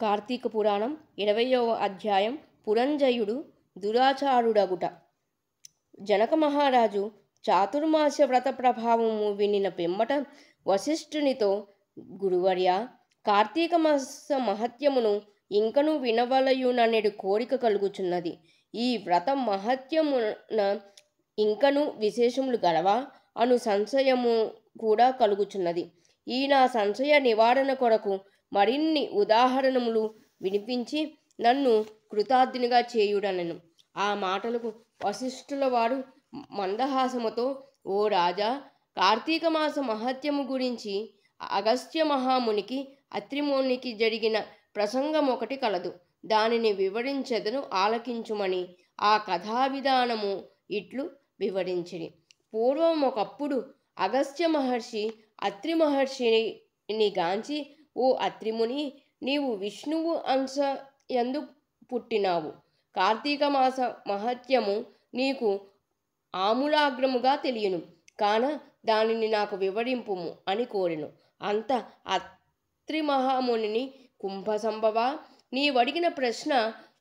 కార్తీక పురాణం 20వ అధ్యాయం పురంజయుడు దురాచారుడగుట. జనక మహారాజు చాతుర్మాస్య వ్రత ప్రభావము వినిన పిమ్మట వశిష్ఠునితో, గురువర్య, కార్తీక మాస మహత్యమును ఇంకను వినవలయుననేడు కోరిక కలుగుచున్నది. ఈ వ్రత మహత్యమున ఇంకను విశేషములు గలవా అను సంశయము కూడా కలుగుచున్నది. ఈ నా సంశయ నివారణ కొరకు మరిన్ని ఉదాహరణములు వినిపించి నన్ను కృతార్థునిగా చేయుడనెను. ఆ మాటలకు వశిష్ఠుల వారు మందహాసముతో, ఓ రాజా, కార్తీక మాస మహత్యము గురించి అగస్త్య మహామునికి అత్రిమునికి జరిగిన ప్రసంగం ఒకటి కలదు. దానిని వివరించెదను, ఆలకించుమని ఆ కథా విధానము ఇట్లు వివరించిరి. పూర్వం ఒకప్పుడు అగస్త్య మహర్షి అత్రి మహర్షిని గాంచి, ఓ అత్రిముని, నీవు విష్ణువు అంశ యందు పుట్టినావు. కార్తీక మాస మహత్యము నీకు ఆమూలాగ్రముగా తెలియను కాన దానిని నాకు వివరింపుము అని కోరెను. అంత అత్రి మహాముని, కుంభసంభవ, నీవడిగిన ప్రశ్న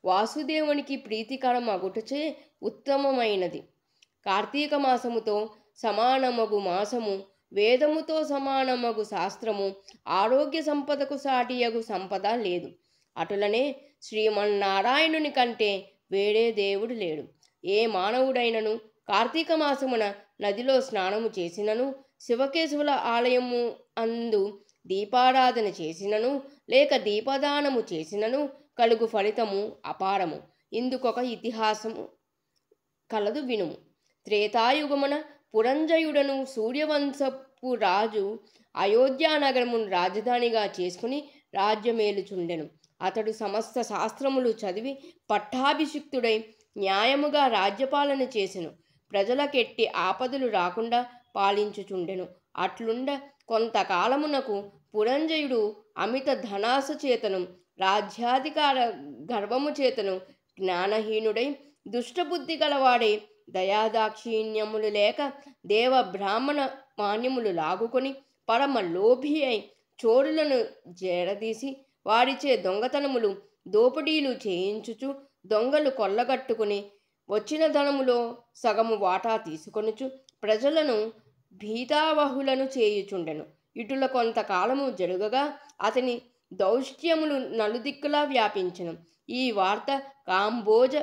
వాసుదేవునికి ప్రీతికరం అగుటచే ఉత్తమమైనది. కార్తీక మాసముతో సమానమగు మాసము, వేదముతో సమానమగు శాస్త్రము, ఆరోగ్య సంపదకు సాటియగు సంపద లేదు. అటులనే శ్రీమన్నారాయణుని కంటే వేరే దేవుడు లేడు. ఏ మానవుడైనను కార్తీక మాసమున నదిలో స్నానము చేసినను, శివకేశవుల ఆలయము అందు దీపారాధన చేసినను, లేక దీపదానము చేసినను కలుగు ఫలితము అపారము. ఇందుకొక ఇతిహాసము కలదు, వినుము. త్రేతాయుగమున పురంజయుడను సూర్యవంశపు రాజు అయోధ్యానగరమును రాజధానిగా చేసుకుని రాజ్యమేలుచుండెను. అతడు సమస్త శాస్త్రములు చదివి పట్టాభిషిక్తుడై న్యాయముగా రాజ్యపాలన చేసెను. ప్రజలకెట్టి ఆపదలు రాకుండా పాలించుచుండెను. అట్లుండ కొంతకాలమునకు పురంజయుడు అమిత ధనాస చేతను, రాజ్యాధికార గర్వము చేతను జ్ఞానహీనుడై, దుష్టబుద్ధి గలవాడై, దయాదాక్షిణ్యములు లేక దేవ బ్రాహ్మణ మాన్యములు లాగుకొని పరమ లోభి అయి చోరులను జేరదీసి వారిచే దొంగతనములు దోపిడీలు చేయించుచు, దొంగలు కొల్లగట్టుకుని వచ్చిన ధనములో సగము వాటా తీసుకొనుచు ప్రజలను భీతావహులను చేయుచుండెను. ఇటుల కొంతకాలము జరుగగా అతని దౌష్ట్యములు నలుదిక్కులా వ్యాపించెను. ఈ వార్త కాంబోజ,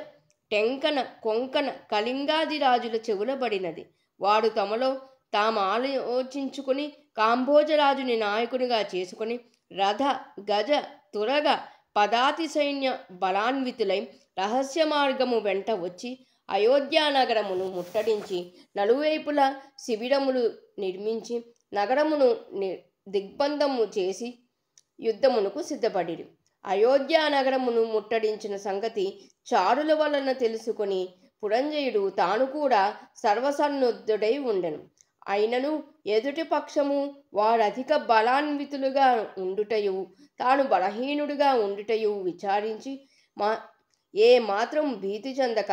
టెంకన, కొంకణ, కళింగాది రాజుల చెవులబడినది. వాడు తమలో తాము ఆలోచించుకుని కాంబోజరాజుని నాయకునిగా చేసుకుని రథ, గజ, తురగ, పదాతి సైన్య బలాన్వితులై రహస్య మార్గము వెంట వచ్చి అయోధ్యానగరమును ముట్టడించి నలువైపులా శిబిరములు నిర్మించి నగరమును దిగ్బంధము చేసి యుద్ధమునకు సిద్ధపడిరి. అయోధ్యానగరమును ముట్టడించిన సంగతి చారుల వలన తెలుసుకొని పురంజయుడు తాను కూడా సర్వసన్నుద్ధుడై ఉండెను. అయినను ఎదుటి పక్షము వారధిక బలాన్వితులుగా ఉండుటయు, తాను బలహీనుడుగా ఉండుటయు విచారించి ఏ మాత్రం భీతి చెందక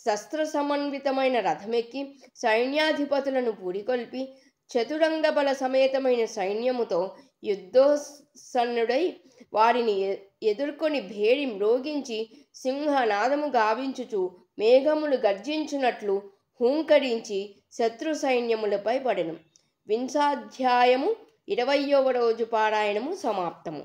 శస్త్ర సమన్వితమైన రథమెక్కి సైన్యాధిపతులను పురికొల్పి చతురంగ బల సమేతమైన సైన్యముతో యుద్ధోత్సన్నుడై వారిని ఎదుర్కొని భేరి మ్రోగించి సింహనాదము గావించుచు మేఘములు గర్జించునట్లు హూంకరించి శత్రు సైన్యములపై పడెను. వింశాధ్యాయము 20వ రోజు పారాయణము సమాప్తము.